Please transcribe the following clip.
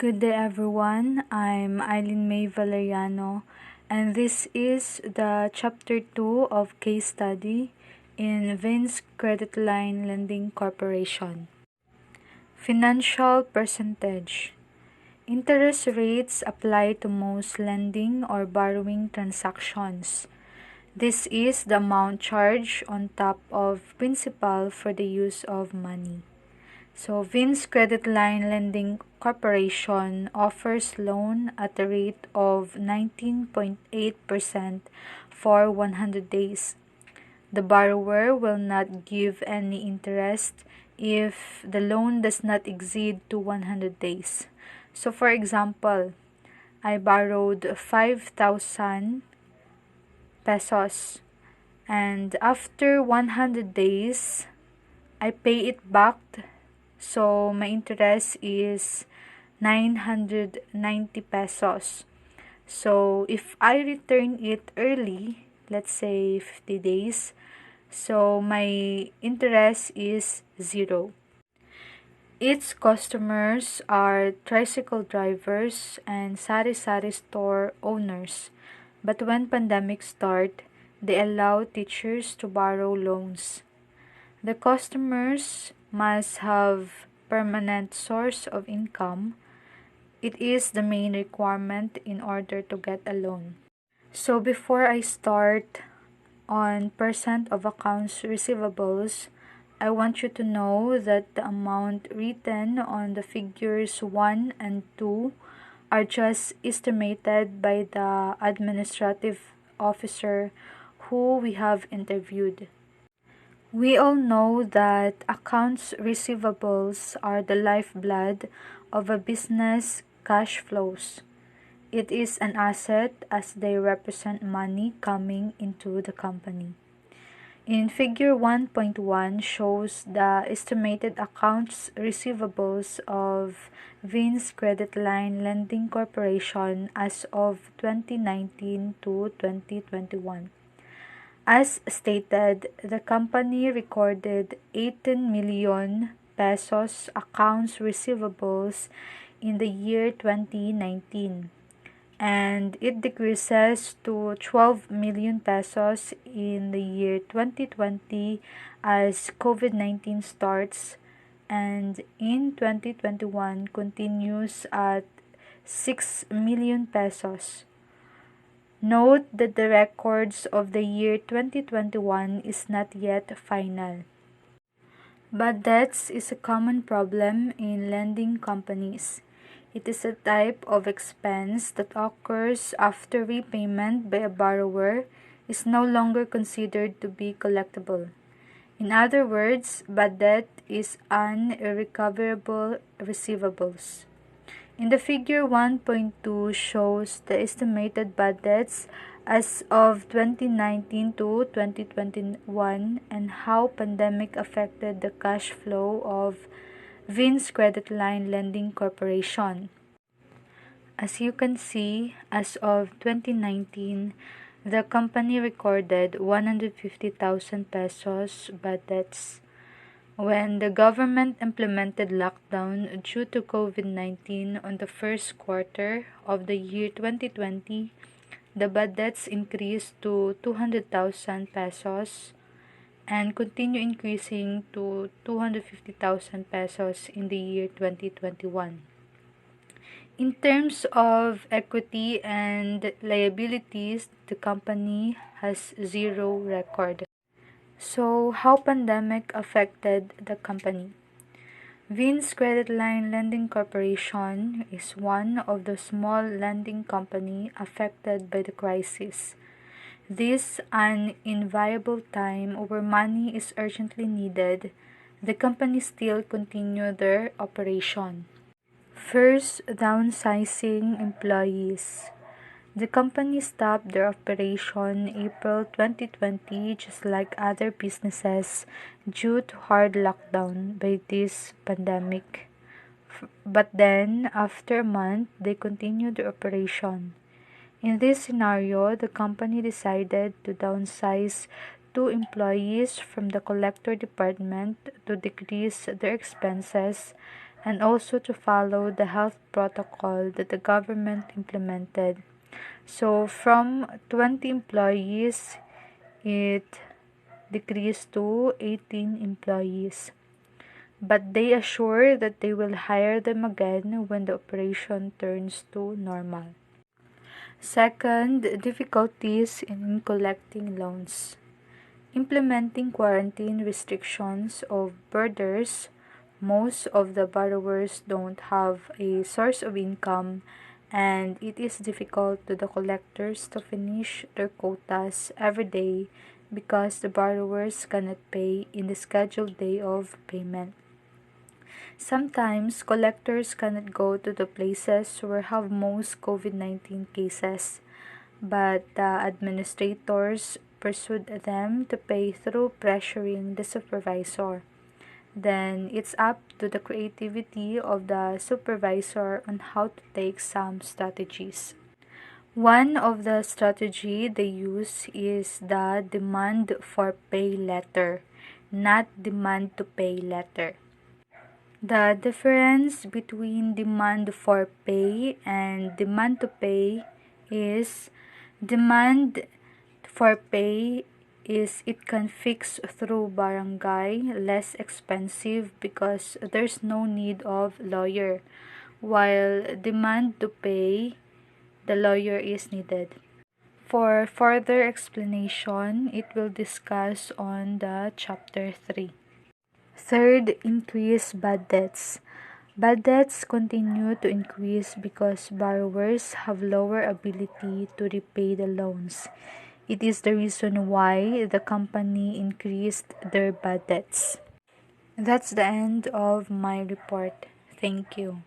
Good day, everyone. I'm Ailene Mae Valeriano, and this is the Chapter 2 of Case Study in Vince Credit Line Lending Corporation. Financial percentage. Interest rates apply to most lending or borrowing transactions. This is the amount charged on top of principal for the use of money. So, Vince Credit Line Lending Corporation offers loan at a rate of 19.8% for 100 days. The borrower will not give any interest if the loan does not exceed to 100 days. So, for example, I borrowed 5,000 pesos, and after 100 days, I pay it back. So, my interest is 990 pesos. So, if I return it early, let's say 50 days, so my interest is 0. Its customers are tricycle drivers and sari-sari store owners. But when pandemic start, they allow teachers to borrow loans. The customers must have permanent source of income. It is the main requirement in order to get a loan. So before I start on percent of accounts receivables, I want you to know that the amount written on the figures 1 and 2 are just estimated by the administrative officer who we have interviewed. We all know that accounts receivables are the lifeblood of a business cash flows. It is an asset as they represent money coming into the company. In figure 1.1 shows the estimated accounts receivables of Vince Credit Line Lending Corporation as of 2019 to 2021. As stated, the company recorded 18 million pesos accounts receivables in the year 2019, and it decreases to 12 million pesos in the year 2020 as COVID-19 starts, and in 2021 continues at 6 million pesos. Note that the records of the year 2021 is not yet final. Bad debts is a common problem in lending companies. It is a type of expense that occurs after repayment by a borrower is no longer considered to be collectible. In other words, bad debt is an irrecoverable receivables. In the figure 1.2 shows the estimated bad debts as of 2019 to 2021 and how pandemic affected the cash flow of Vince Credit Line Lending Corporation. As you can see, as of 2019, the company recorded 150,000 pesos bad debts. When the government implemented lockdown due to COVID-19 on the first quarter of the year 2020, the bad debts increased to 200,000 pesos and continue increasing to 250,000 pesos in the year 2021. In terms of equity and liabilities, the company has 0 record. So, how pandemic affected the company? Vince Credit Line Lending Corporation is one of the small lending company affected by the crisis. This an inviable time where money is urgently needed, the company still continue their operation. First, downsizing employees. The company stopped their operation April 2020 just like other businesses due to hard lockdown by this pandemic. But then, after a month, they continued their operation. In this scenario, the company decided to downsize 2 employees from the collector department to decrease their expenses and also to follow the health protocol that the government implemented. So from 20 employees, it decreased to 18 employees. But they assure that they will hire them again when the operation turns to normal. Second, difficulties in collecting loans. Implementing quarantine restrictions of borders, most of the borrowers don't have a source of income, and it is difficult to the collectors to finish their quotas every day because the borrowers cannot pay in the scheduled day of payment. Sometimes collectors cannot go to the places where have most COVID-19 cases, but the administrators pursued them to pay through pressuring the supervisor. Then it's up to the creativity of the supervisor on how to take some strategies. One of the strategy they use is the demand for pay letter, not demand to pay letter. The difference between demand for pay and demand to pay is demand for pay is it can fix through barangay, less expensive because there's no need of lawyer, while demand to pay, the lawyer is needed. For further explanation, it will discuss on the chapter 3. Third, increase bad debts. Bad debts continue to increase because borrowers have lower ability to repay the loans. It is the reason why the company increased their bad debts. That's the end of my report. Thank you.